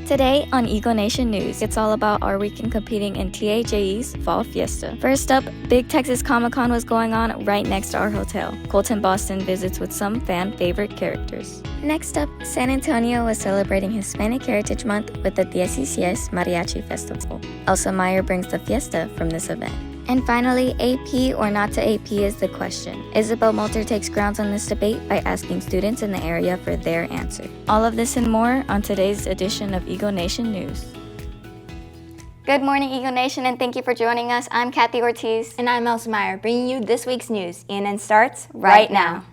Today on Eagle Nation News, it's all about our weekend competing in TAJE's Fall Fiesta. First up, Big Texas Comic-Con was going on right next to our hotel. Colton Boston visits with some fan favorite characters. Next up, San Antonio was celebrating Hispanic Heritage Month with the 16 Mariachi Festival. Elsa Meyer brings the fiesta from this event. And finally, AP or not to AP is the question. Isabel Moulter takes grounds on this debate by asking students in the area for their answer. All of this and more on today's edition of Eagle Nation News. Good morning, Eagle Nation, and thank you for joining us. I'm Kathy Ortiz. And I'm Elsa Meyer, bringing you this week's news. ENN starts right now.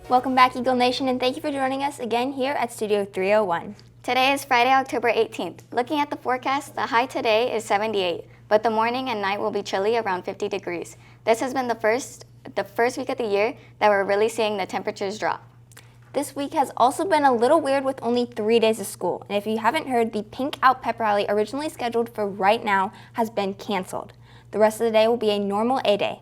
Welcome back, Eagle Nation, and thank you for joining us again here at Studio 301. Today is Friday, October 18th. Looking at the forecast, the high today is 78, but the morning and night will be chilly around 50 degrees. This has been the first week of the year that we're really seeing the temperatures drop. This week has also been a little weird with only 3 days of school, and if you haven't heard, the Pink Out Pep Rally originally scheduled for right now has been canceled. The rest of the day will be a normal A-Day.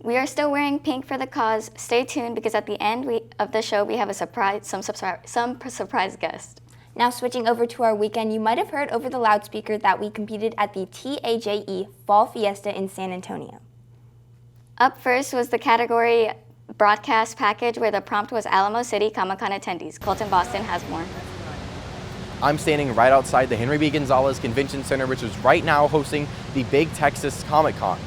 We are still wearing pink for the cause. Stay tuned because at the end of the show we have some surprise guest. Now switching over to our weekend, you might have heard over the loudspeaker that we competed at the TAJE Fall Fiesta in San Antonio. Up first was the category broadcast package where the prompt was Alamo City Comic-Con attendees. Colton Boston has more. I'm standing right outside the Henry B. Gonzalez Convention Center, which is right now hosting the Big Texas Comic-Con.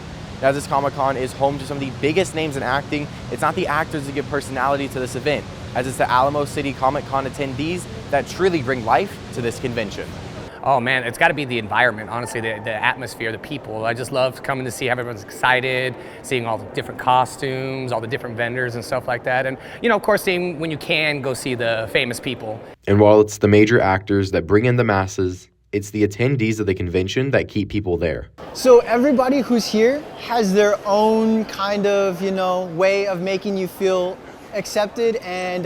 Now, this Comic-Con is home to some of the biggest names in acting. It's not the actors that give personality to this event, as it's the Alamo City Comic-Con attendees that truly bring life to this convention. Oh man, it's got to be the environment, honestly, the atmosphere, the people. I just love coming to see how everyone's excited, seeing all the different costumes, all the different vendors and stuff like that. And, you know, of course, seeing when you can go see the famous people. And while it's the major actors that bring in the masses, it's the attendees of the convention that keep people there. So everybody who's here has their own kind of, way of making you feel accepted and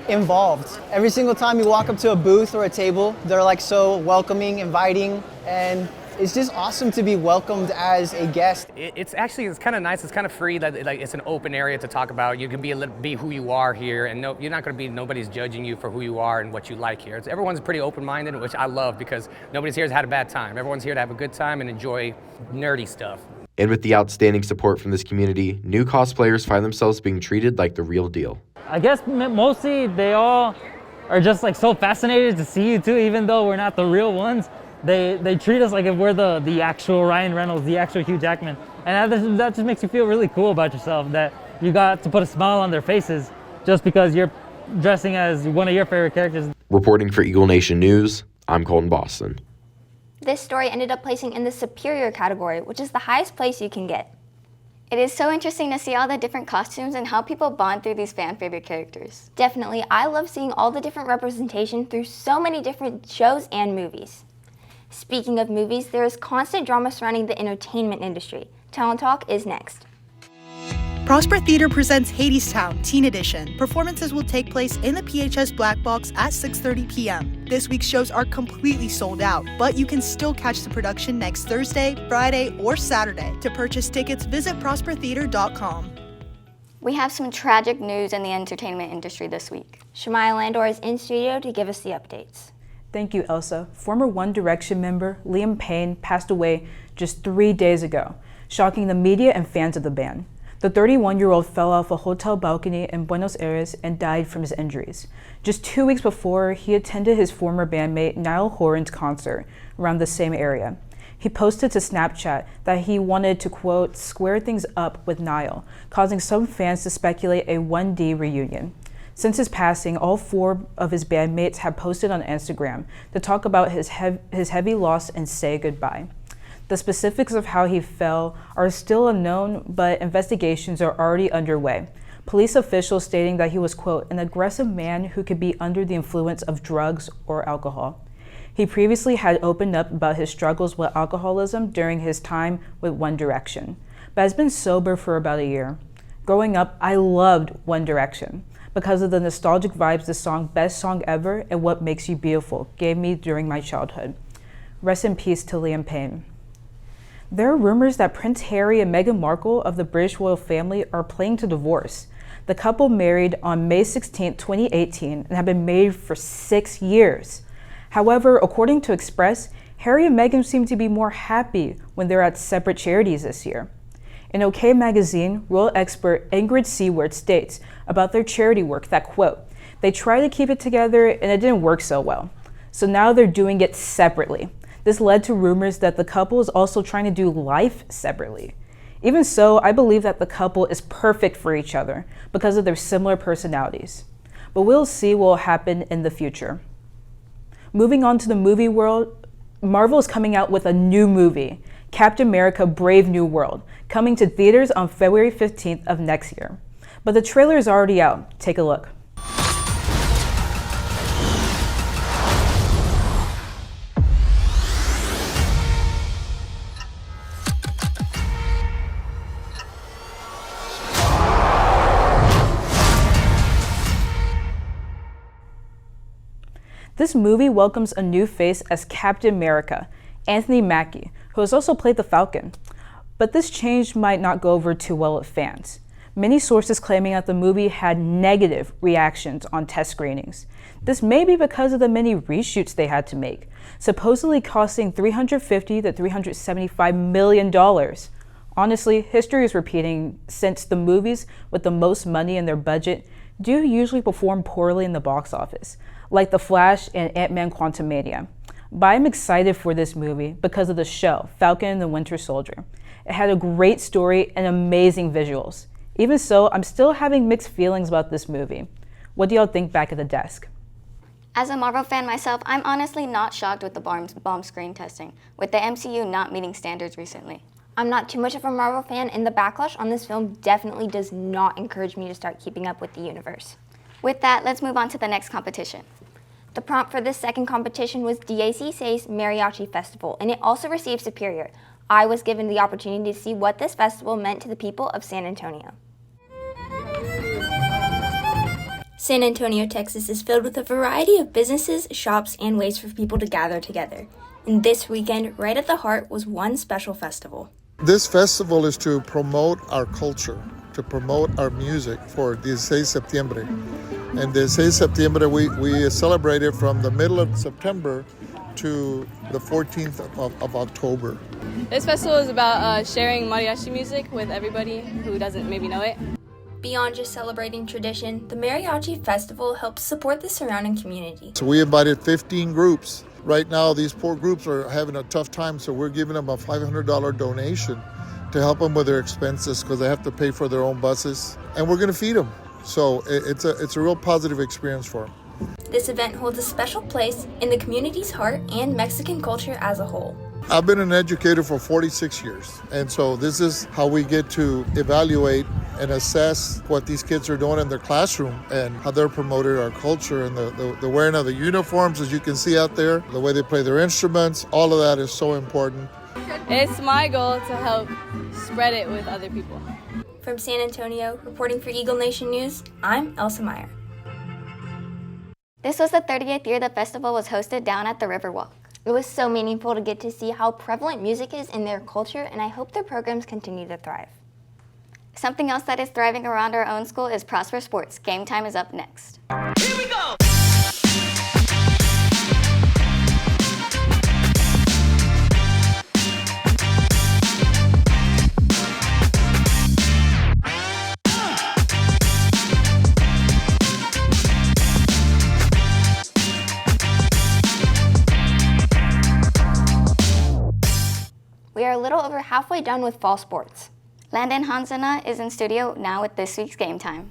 involved. Every single time you walk up to a booth or a table, they're like so welcoming, inviting, and it's just awesome to be welcomed as a guest. It's kind of nice. It's kind of free. That it's an open area to talk about. You can be who you are here, and you're not going to be. Nobody's judging you for who you are and what you like here. Everyone's pretty open-minded, which I love because nobody's here has had a bad time. Everyone's here to have a good time and enjoy nerdy stuff. And with the outstanding support from this community, new cosplayers find themselves being treated like the real deal. I guess mostly they all are just so fascinated to see you too, even though we're not the real ones. They treat us like if we're the actual Ryan Reynolds, the actual Hugh Jackman. And that just makes you feel really cool about yourself, that you got to put a smile on their faces just because you're dressing as one of your favorite characters. Reporting for Eagle Nation News, I'm Colton Boston. This story ended up placing in the superior category, which is the highest place you can get. It is so interesting to see all the different costumes and how people bond through these fan favorite characters. Definitely, I love seeing all the different representation through so many different shows and movies. Speaking of movies, there is constant drama surrounding the entertainment industry. Talent Talk is next. Prosper Theater presents Hadestown Teen Edition. Performances will take place in the PHS Black Box at 6:30 p.m. This week's shows are completely sold out, but you can still catch the production next Thursday, Friday, or Saturday. To purchase tickets, visit prospertheater.com. We have some tragic news in the entertainment industry this week. Shemaya Landor is in studio to give us the updates. Thank you, Elsa. Former One Direction member Liam Payne passed away just 3 days ago, shocking the media and fans of the band. The 31-year-old fell off a hotel balcony in Buenos Aires and died from his injuries. Just 2 weeks before, he attended his former bandmate Niall Horan's concert around the same area. He posted to Snapchat that he wanted to, quote, square things up with Niall, causing some fans to speculate a 1D reunion. Since his passing, all 4 of his bandmates have posted on Instagram to talk about his heavy loss and say goodbye. The specifics of how he fell are still unknown, but investigations are already underway. Police officials stating that he was, quote, an aggressive man who could be under the influence of drugs or alcohol. He previously had opened up about his struggles with alcoholism during his time with One Direction, but has been sober for about a year. Growing up, I loved One Direction because of the nostalgic vibes the song Best Song Ever and What Makes You Beautiful gave me during my childhood. Rest in peace to Liam Payne. There are rumors that Prince Harry and Meghan Markle of the British royal family are planning to divorce. The couple married on May 16, 2018, and have been married for 6 years. However, according to Express, Harry and Meghan seem to be more happy when they're at separate charities this year. In OK Magazine, royal expert Ingrid Seward states about their charity work that, quote, "They tried to keep it together and it didn't work so well. So now they're doing it separately. This led to rumors that the couple is also trying to do life separately. Even so, I believe that the couple is perfect for each other because of their similar personalities. But we'll see what will happen in the future." Moving on to the movie world, Marvel is coming out with a new movie, Captain America: Brave New World, coming to theaters on February 15th of next year. But the trailer is already out. Take a look. This movie welcomes a new face as Captain America, Anthony Mackie, who has also played the Falcon. But this change might not go over too well with fans. Many sources claiming that the movie had negative reactions on test screenings. This may be because of the many reshoots they had to make, supposedly costing $350 to $375 million. Honestly, history is repeating since the movies with the most money in their budget do usually perform poorly in the box office, like The Flash and Ant-Man Quantumania. But I'm excited for this movie because of the show, Falcon and the Winter Soldier. It had a great story and amazing visuals. Even so, I'm still having mixed feelings about this movie. What do y'all think back at the desk? As a Marvel fan myself, I'm honestly not shocked with the bomb screen testing, with the MCU not meeting standards recently. I'm not too much of a Marvel fan, and the backlash on this film definitely does not encourage me to start keeping up with the universe. With that, let's move on to the next competition. The prompt for this second competition was DAC Say's Mariachi Festival, and it also received Superior. I was given the opportunity to see what this festival meant to the people of San Antonio. San Antonio, Texas is filled with a variety of businesses, shops, and ways for people to gather together. And this weekend, right at the heart, was one special festival. This festival is to promote our culture, to promote our music for 16 Septiembre. And 16 Septiembre, we celebrate it from the middle of September to the 14th of October. This festival is about sharing mariachi music with everybody who doesn't maybe know it. Beyond just celebrating tradition, the Mariachi Festival helps support the surrounding community. So we invited 15 groups. Right now, these poor groups are having a tough time, so we're giving them a $500 donation to help them with their expenses because they have to pay for their own buses. And we're going to feed them. So it's a real positive experience for them. This event holds a special place in the community's heart and Mexican culture as a whole. I've been an educator for 46 years, and so this is how we get to evaluate and assess what these kids are doing in their classroom and how they're promoting our culture, and the wearing of the uniforms, as you can see out there, the way they play their instruments, all of that is so important. It's my goal to help spread it with other people. From San Antonio, reporting for Eagle Nation News, I'm Elsa Meyer. This was the 30th year the festival was hosted down at the Riverwalk. It was so meaningful to get to see how prevalent music is in their culture, and I hope their programs continue to thrive. Something else that is thriving around our own school is Prosper Sports. Game time is up next. Here we go! We are a little over halfway done with fall sports. Landon Hanzana is in studio now with this week's Game Time.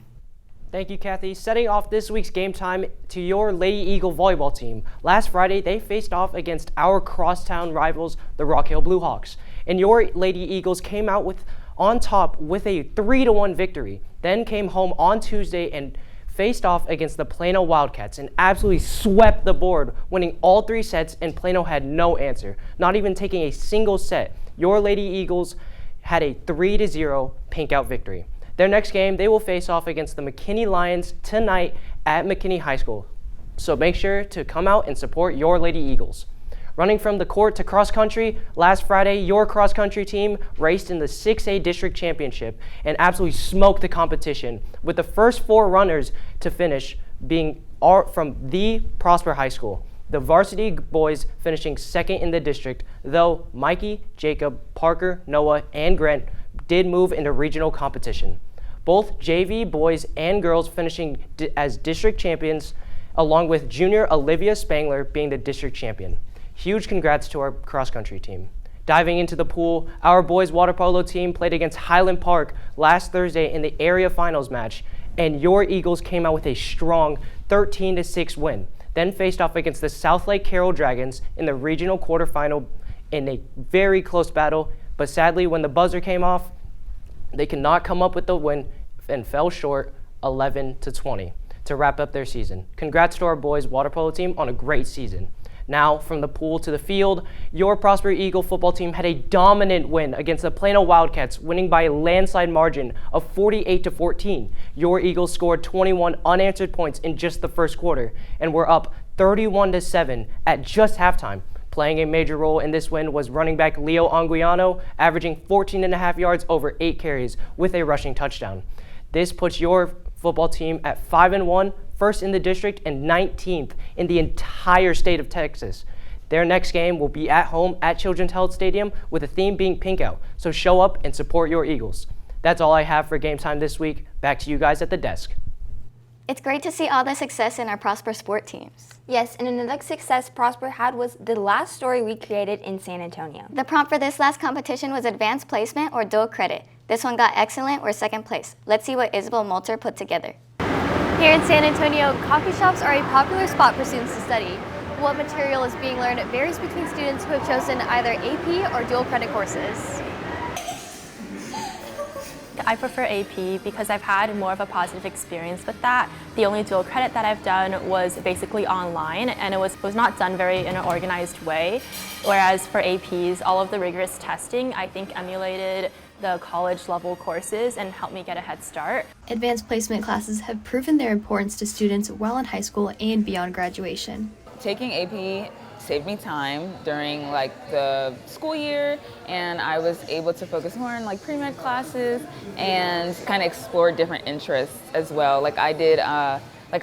Thank you, Kathy. Setting off this week's Game Time to your Lady Eagle volleyball team. Last Friday, they faced off against our crosstown rivals, the Rock Hill Blue Hawks. And your Lady Eagles came out on top with a 3-1 victory. Then came home on Tuesday and faced off against the Plano Wildcats and absolutely swept the board, winning all 3 sets, and Plano had no answer, not even taking a single set. Your Lady Eagles had a 3-0 pink out victory. Their next game, they will face off against the McKinney Lions tonight at McKinney High School. So make sure to come out and support your Lady Eagles. Running from the court to cross country, last Friday, your cross country team raced in the 6A District Championship and absolutely smoked the competition, with the first 4 runners to finish being from the Prosper High School. The varsity boys finishing second in the district, though Mikey, Jacob, Parker, Noah, and Grant did move into regional competition. Both JV boys and girls finishing as district champions, along with junior Olivia Spangler being the district champion. Huge congrats to our cross-country team. Diving into the pool, our boys water polo team played against Highland Park last Thursday in the area finals match, and your Eagles came out with a strong 13-6 win, then faced off against the South Lake Carroll Dragons in the regional quarterfinal in a very close battle, but sadly when the buzzer came off, they could not come up with the win and fell short 11-20 to wrap up their season. Congrats to our boys water polo team on a great season. Now, from the pool to the field, your Prosper Eagle football team had a dominant win against the Plano Wildcats, winning by a landslide margin of 48-14. Your Eagles scored 21 unanswered points in just the first quarter and were up 31-7 at just halftime. Playing a major role in this win was running back Leo Anguiano, averaging 14.5 yards over 8 carries with a rushing touchdown. This puts your football team at 5-1, first in the district and 19th in the entire state of Texas. Their next game will be at home at Children's Health Stadium, with the theme being Pink Out. So show up and support your Eagles. That's all I have for Game Time this week. Back to you guys at the desk. It's great to see all the success in our Prosper sport teams. Yes, and another success Prosper had was the last story we created in San Antonio. The prompt for this last competition was advanced placement or dual credit. This one got excellent or second place. Let's see what Isabel Molter put together. Here in San Antonio, coffee shops are a popular spot for students to study. What material is being learned varies between students who have chosen either AP or dual credit courses. I prefer AP because I've had more of a positive experience with that. The only dual credit that I've done was basically online, and it was not done very in an organized way. Whereas for APs, all of the rigorous testing, I think, emulated the college level courses and helped me get a head start. Advanced placement classes have proven their importance to students while in high school and beyond graduation. Taking AP saved me time during the school year, and I was able to focus more on pre-med classes and kind of explore different interests as well. I did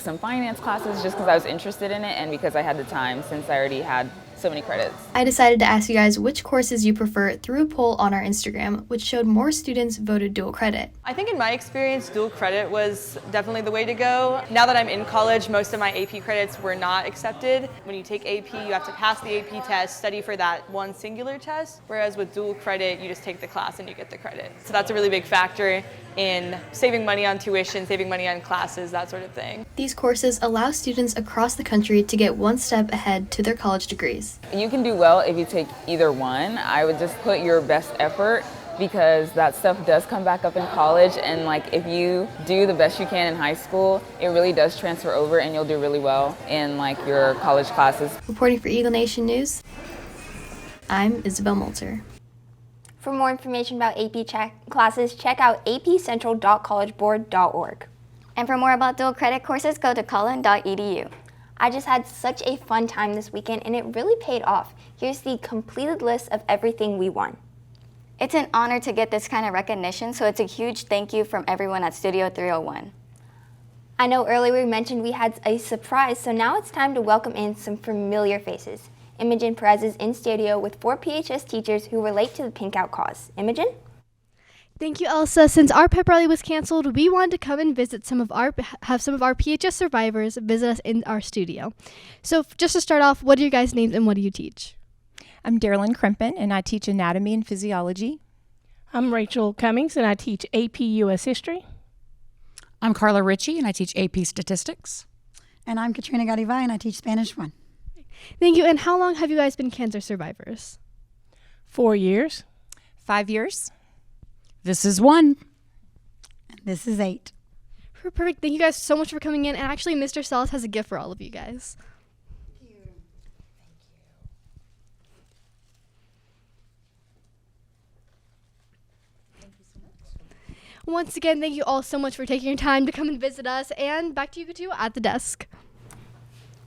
some finance classes just because I was interested in it and because I had the time, since I already had so many credits. I decided to ask you guys which courses you prefer through a poll on our Instagram, which showed more students voted dual credit. I think in my experience, dual credit was definitely the way to go. Now that I'm in college, most of my AP credits were not accepted. When you take AP, you have to pass the AP test, study for that one singular test, whereas with dual credit, you just take the class and you get the credit. So that's a really big factor in saving money on tuition, saving money on classes, that sort of thing. These courses allow students across the country to get one step ahead to their college degrees. You can do well if you take either one. I would just put your best effort, because that stuff does come back up in college, and if you do the best you can in high school, it really does transfer over and you'll do really well in your college classes. Reporting for Eagle Nation News, I'm Isabel Molter. For more information about AP classes, check out apcentral.collegeboard.org. And for more about dual credit courses, go to collin.edu. I just had such a fun time this weekend, and it really paid off. Here's the completed list of everything we won. It's an honor to get this kind of recognition, so it's a huge thank you from everyone at Studio 301. I know earlier we mentioned we had a surprise, so now it's time to welcome in some familiar faces. Imogen Perez is in studio with 4 PHS teachers who relate to the Pink Out cause. Imogen? Thank you, Elsa. Since our pep rally was canceled, we wanted to come and visit have some of our PHS survivors visit us in our studio. So just to start off, what are your guys' names and what do you teach? I'm Darylyn Crimpen, and I teach anatomy and physiology. I'm Rachel Cummings, and I teach AP US History. I'm Carla Ritchie, and I teach AP Statistics. And I'm Katrina Garibay, and I teach Spanish 1. Thank you. And how long have you guys been cancer survivors? 4 years. 5 years. This is 1. And this is 8. Perfect. Thank you guys so much for coming in. And actually, Mr. Salas has a gift for all of you guys. Thank you. Thank you so much. Once again, thank you all so much for taking your time to come and visit us. And back to you two at the desk.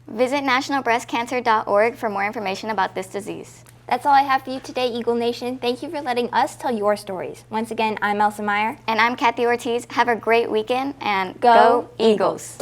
Visit nationalbreastcancer.org for more information about this disease. That's all I have for you today, Eagle Nation. Thank you for letting us tell your stories. Once again, I'm Elsa Meyer. And I'm Kathy Ortiz. Have a great weekend and go Eagles!